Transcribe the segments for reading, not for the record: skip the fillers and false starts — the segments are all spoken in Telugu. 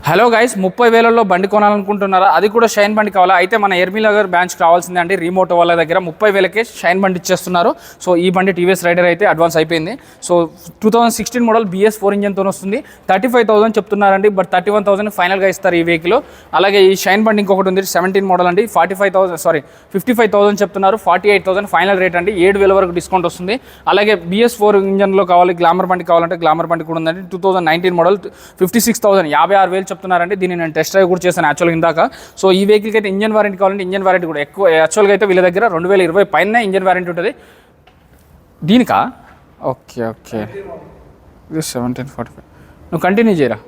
హలో గైస్, 30,000లో బండి కొనాలనుకుంటున్నారా? అది కూడా షైన్ బండి కావాలా? అయితే మన ఎర్మినగర్ బ్రాంచ్ కావాల్సిందే అండి. రీమోటో వాళ్ళ దగ్గర 30,000కే షైన్ బండి ఇచ్చేస్తున్నారు. సో ఈ బండి టీవీఎస్ రైడర్ అయితే అడ్వాన్స్ అయిపోయింది. సో 2016 మోడల్ BS4 ఇంజన్తో వస్తుంది. 35,000 చెప్తున్నారండి, బట్ 31,000 ఫైనల్గా ఇస్తారు ఈ వెహికల్. అలాగే ఈ షైన్ బండి ఇంకొకటి ఉంది, 17 మోడల్ అండి. 55,000 చెప్తున్నారు. 48,000 ఫైనల్ రేట్ అండి. 7,000 వరకు డిస్కౌంట్ వస్తుంది. అలాగే BS4 ఇంజన్లో కావాలి, గ్లామర్ బండి కావాలంటే గ్లామర్ బండి కూడా ఉందండి. 2019 మోడల్ 56,000, 56,000 చెప్తున్నారండి. దీన్ని నేను టెస్ట్ డ్రైవ్ కూడా చేశాను యాక్చువల్గా ఇందాక. సో ఈ వెహికల్కి అయితే ఇంజన్ వారంటీ కావాలంటే ఇంజన్ వారంటీ కూడా ఎక్కువ. యాక్చువల్గా అయితే వీళ్ళ దగ్గర 2020 పైన ఇంజన్ వారంటీ ఉంటుంది. దీనికా? ఓకే ఇది 1745. నువ్వు కంటిన్యూ చేయరా.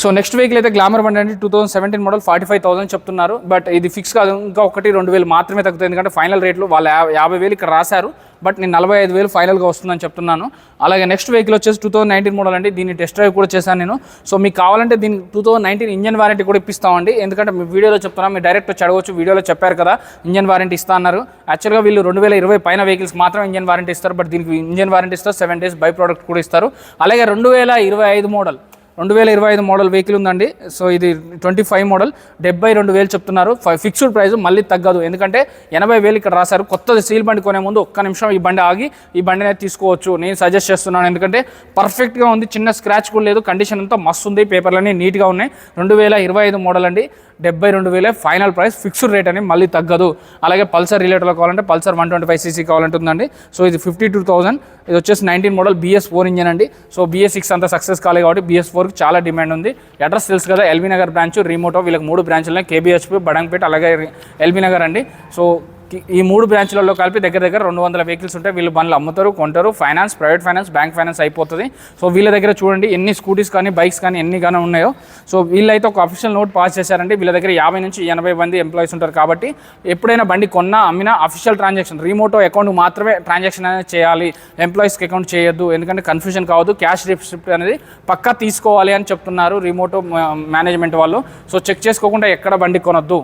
సో నెక్స్ట్ వెహికల్ అయితే గ్లామర్ బండి అండి. 2017 మోడల్ 45,000 చెప్తున్నారు. బట్ ఇది ఫిక్స్ కాదు, ఇంకా 1-2,000 మాత్రమే తగ్గుతుంది. ఎందుకంటే ఫైనల్ రేట్లు వాళ్ళు 50,000 ఇక్కడ రాశారు, బట్ నేను 45,000 ఫైనల్గా వస్తుందని చెప్తున్నాను. అలాగే నెక్స్ట్ వెహికల్ వచ్చేసి 2019 మోడల్ అండి. దీన్ని టెస్ట్ డ్రైవ్ కూడా చేశాను నేను. సో మీకు కావాలంటే దీనికి 2019 ఇంజన్ వారంటీ కూడా ఇప్పిస్తామండి. ఎందుకంటే మీ వీడియోలో చెప్తున్నా, మీరు డైరెక్ట్ వచ్చి అడగవచ్చు. వీడియోలో చెప్పారు కదా ఇంజన్ వారంటీ ఇస్తా అన్నారు. యాక్చువల్గా వీళ్ళు 2020 పైన వెహికల్స్ మాత్రం ఇంజన్ వారంటీ ఇస్తారు, బట్ దీనికి ఇంజన్ వారంటీ ఇస్తారు, 7 days బై ప్రోడక్ట్ కూడా ఇస్తారు. అలాగే 2025 మోడల్ వెహికల్ ఉందండి. సో ఇది 25 మోడల్ 72,000 చెప్తున్నారు. ఫిక్స్డ్ ప్రైస్, మళ్ళీ తగ్గదు. ఎందుకంటే 80,000 ఇక్కడ రాశారు. కొత్తది సీల్ బండి కొనే ముందు ఒక్క నిమిషం ఈ బండి ఆగి ఈ బండిని తీసుకోవచ్చు, నేను సజెస్ట్ చేస్తున్నాను. ఎందుకంటే పర్ఫెక్ట్గా ఉంది, చిన్న స్క్రాచ్ కూడా లేదు, కండిషన్ అంతా మస్తు ఉంది, పేపర్లన్నీ నీట్గా ఉన్నాయి. 2025 మోడల్ అండి. 72,000 ఫైనల్ ప్రైస్, ఫిక్స్డ్ రేట్ అని మళ్ళీ తగ్గదు. అలాగే పల్సర్ రిలేటెడ్లో కావాలంటే పల్సర్ 125cc కావాలంటుందండి. సో ఇది 52,000. ఇది వచ్చేసి 19 మోడల్ BS4 ఇంజన్ అండి. సో BS6 అంతా సక్సెస్ కాలేదు కాబట్టి BS4కి చాలా డిమాండ్ ఉంది. అడ్రస్ తెలుసు కదా, ఎల్బీ నగర్ బ్రాంచ్, రీమోటో. వీళ్ళకి 3 బ్రాంచ్లు, KBHP, బడంగపేట, అలాగే ఎల్బీ నగర్ అండి. సో ఈ 3 బ్రాంచ్లలో కలిపి దగ్గర 200 వెహికల్స్ ఉంటాయి. వీళ్ళు బండ్లు అమ్ముతారు, కొంటారు. Finance, private finance, bank finance అయిపోతుంది. సో వీళ్ళ దగ్గర చూడండి ఎన్ని స్కూటీస్ కానీ బైక్స్ కానీ ఎన్ని కానీ ఉన్నాయో. సో వీళ్ళైతే ఒక అఫీషియల్ నోట్ పాస్ చేశారండి. వీళ్ళ దగ్గర 50 నుంచి 80 మంది ఎంప్లాయీస్ ఉంటారు. కాబట్టి ఎప్పుడైనా బండి కొన్నా అమ్మినా అఫీషియల్ ట్రాన్సాక్షన్, రీమోటో అకౌంట్ మాత్రమే ట్రాన్సాక్షన్ అనేది చేయాలి, ఎంప్లాయీస్కి అకౌంట్ చేయొద్దు. ఎందుకంటే కన్ఫ్యూజన్ కావద్దు. క్యాష్ రిసిప్ట్ అనేది పక్కా తీసుకోవాలి అని చెప్తున్నారు రీమోటో మేనేజ్మెంట్ వాళ్ళు. సో చెక్ చేసుకోకుండా ఎక్కడ బండి కొనొద్దు.